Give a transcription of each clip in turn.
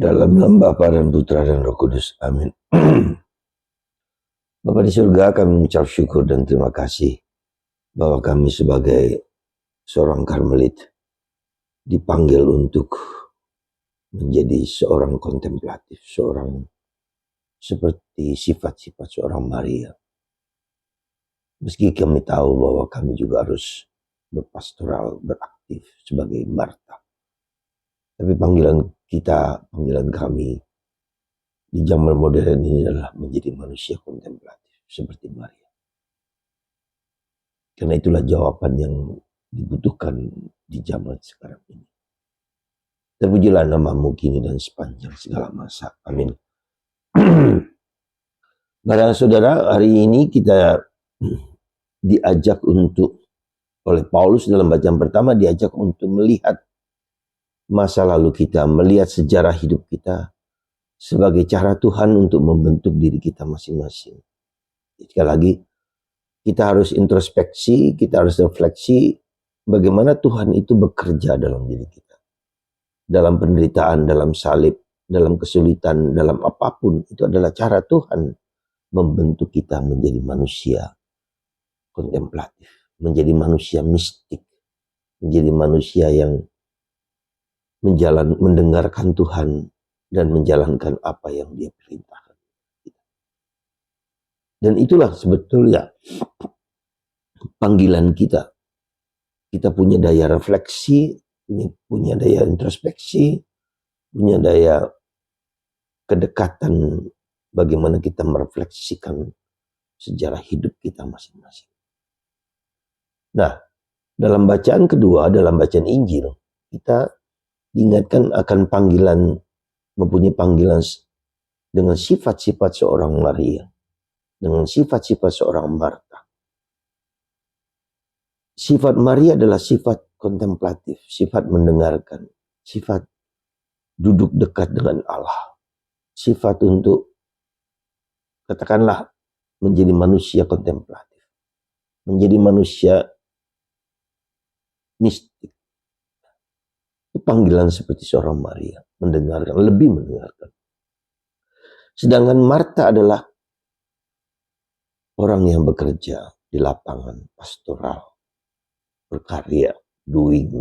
Dalam nama Bapa dan Putra dan Roh Kudus. Amin. Bapa di surga, kami mengucap syukur dan terima kasih bahwa kami sebagai seorang Karmelit dipanggil untuk menjadi seorang kontemplatif, seorang seperti sifat-sifat seorang Maria. Meski kami tahu bahwa kami juga harus berpastoral, beraktif sebagai Marta. Tapi panggilan kita, panggilan kami di zaman modern ini adalah menjadi manusia kontemplatif seperti Maria. Karena itulah jawaban yang dibutuhkan di zaman sekarang ini. Terpujilah namamu kini dan sepanjang segala masa. Amin. Para saudara, hari ini kita diajak untuk, oleh Paulus dalam bacaan pertama, diajak untuk melihat masa lalu kita, melihat sejarah hidup kita sebagai cara Tuhan untuk membentuk diri kita masing-masing. Sekali lagi, kita harus introspeksi, kita harus refleksi bagaimana Tuhan itu bekerja dalam diri kita. Dalam penderitaan, dalam salib, dalam kesulitan, dalam apapun, itu adalah cara Tuhan membentuk kita menjadi manusia kontemplatif, menjadi manusia mistik, menjadi manusia yang mendengarkan Tuhan dan menjalankan apa yang Dia perintahkan. Dan itulah sebetulnya panggilan kita. Kita punya daya refleksi, punya daya introspeksi, punya daya kedekatan bagaimana kita merefleksikan sejarah hidup kita masing-masing. Nah, dalam bacaan kedua, dalam bacaan Injil, kita diingatkan akan panggilan, mempunyai panggilan dengan sifat-sifat seorang Maria, dengan sifat-sifat seorang Marta. Sifat Maria adalah sifat kontemplatif, sifat mendengarkan, sifat duduk dekat dengan Allah, sifat untuk, katakanlah, menjadi manusia kontemplatif, menjadi manusia mistik. Itu panggilan seperti seorang Maria, mendengarkan, lebih mendengarkan. Sedangkan Marta adalah orang yang bekerja di lapangan, pastoral, berkarya, doing,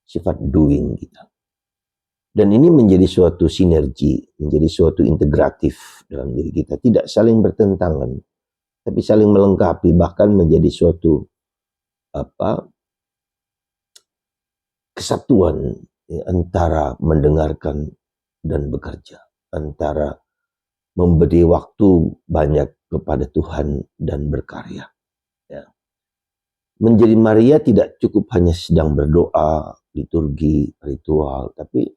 sifat doing kita. Dan ini menjadi suatu sinergi, menjadi suatu integratif dalam diri kita. Tidak saling bertentangan, tapi saling melengkapi, bahkan menjadi suatu kesatuan antara mendengarkan dan bekerja, antara memberi waktu banyak kepada Tuhan dan berkarya. Ya. Menjadi Maria tidak cukup hanya sedang berdoa, liturgi, ritual, tapi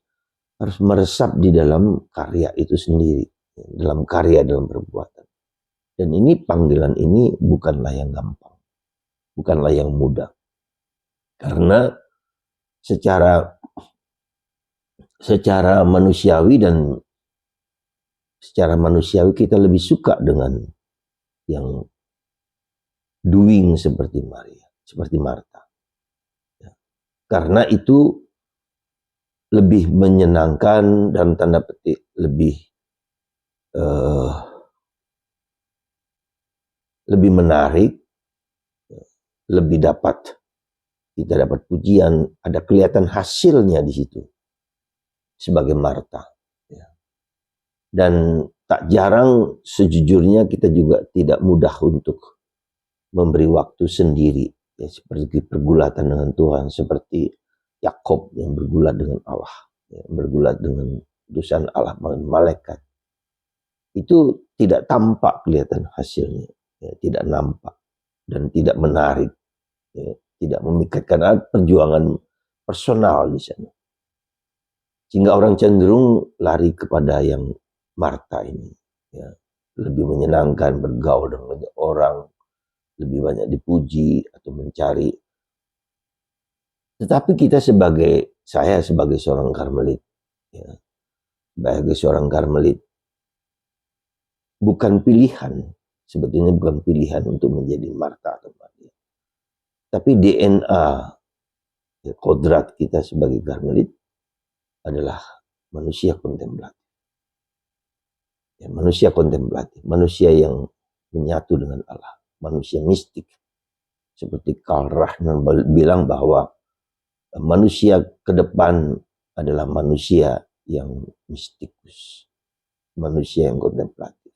harus meresap di dalam karya itu sendiri, dalam karya, dalam perbuatan. Dan ini panggilan ini bukanlah yang gampang, bukanlah yang mudah. Karena secara manusiawi dan secara manusiawi kita lebih suka dengan yang doing seperti Maria, seperti Marta. Ya. Karena itu lebih menyenangkan, dalam tanda petik lebih menarik, lebih kita dapat pujian, ada kelihatan hasilnya di situ sebagai Marta. Ya. Dan tak jarang sejujurnya kita juga tidak mudah untuk memberi waktu sendiri, ya, seperti pergulatan dengan Tuhan, seperti Yakob yang bergulat dengan Allah, ya, bergulat dengan utusan Allah, malaikat. Itu tidak tampak kelihatan hasilnya, ya, tidak nampak dan tidak menarik, ya, tidak memikirkan perjuangan personal di sana. Sehingga orang cenderung lari kepada yang Marta ini, ya, lebih menyenangkan bergaul dengan banyak orang, lebih banyak dipuji atau mencari. Tetapi saya sebagai seorang Karmelit, ya, sebagai seorang Karmelit, bukan pilihan, sebetulnya bukan pilihan untuk menjadi Marta atau Maria. Tapi DNA, ya, kodrat kita sebagai Karmelit adalah manusia kontemplatif. Ya, manusia kontemplatif, manusia yang menyatu dengan Allah, manusia mistik. Seperti Karl Rahner bilang bahwa manusia ke depan adalah manusia yang mistikus, manusia yang kontemplatif.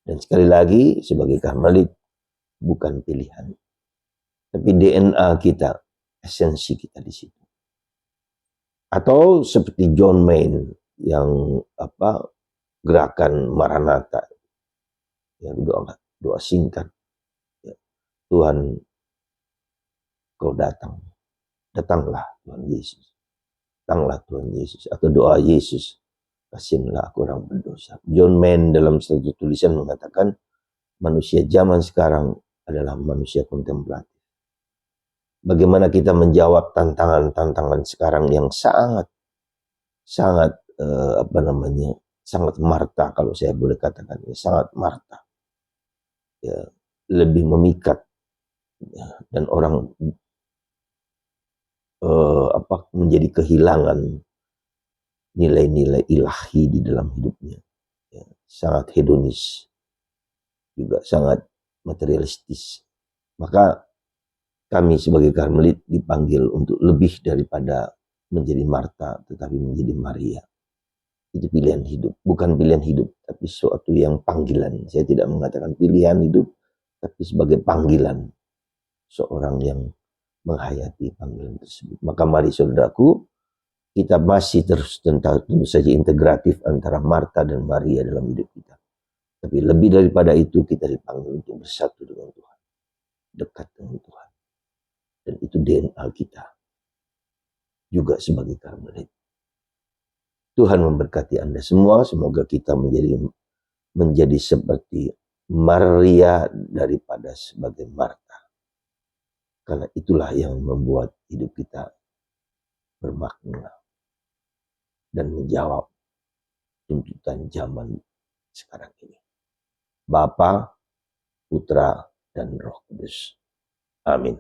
Dan sekali lagi, sebagai Karmelit, bukan pilihan, tapi DNA kita, esensi kita di situ. Atau seperti John Main yang gerakan Maranatha, yang doa singkat, ya, Tuhan kau datanglah Tuhan Yesus, datanglah Tuhan Yesus, atau doa Yesus, kasihanlah aku orang berdosa. John Main dalam satu tulisan mengatakan manusia zaman sekarang adalah manusia kontemplatif. Bagaimana kita menjawab tantangan-tantangan sekarang yang sangat sangat Marta, kalau saya boleh katakan, sangat Marta, ya, lebih memikat, ya, dan orang menjadi kehilangan nilai-nilai ilahi di dalam hidupnya, ya, sangat hedonis, juga sangat materialistis. Maka kami sebagai Karmelit dipanggil untuk lebih daripada menjadi Marta, tetapi menjadi Maria. Itu pilihan hidup, bukan pilihan hidup, tapi suatu yang panggilan. Saya tidak mengatakan pilihan hidup, tapi sebagai panggilan seorang yang menghayati panggilan tersebut. Maka mari saudaraku, kita masih terus tentu saja integratif antara Marta dan Maria dalam hidup kita. Tapi lebih daripada itu, kita dipanggil untuk bersatu dengan Tuhan, dekat dengan Tuhan. Dan itu DNA kita juga sebagai Karmelit. Tuhan memberkati Anda semua. Semoga kita menjadi seperti Maria daripada sebagai Marta. Karena itulah yang membuat hidup kita bermakna dan menjawab tuntutan zaman sekarang ini. Bapa, Putra, dan Roh Kudus. Amin.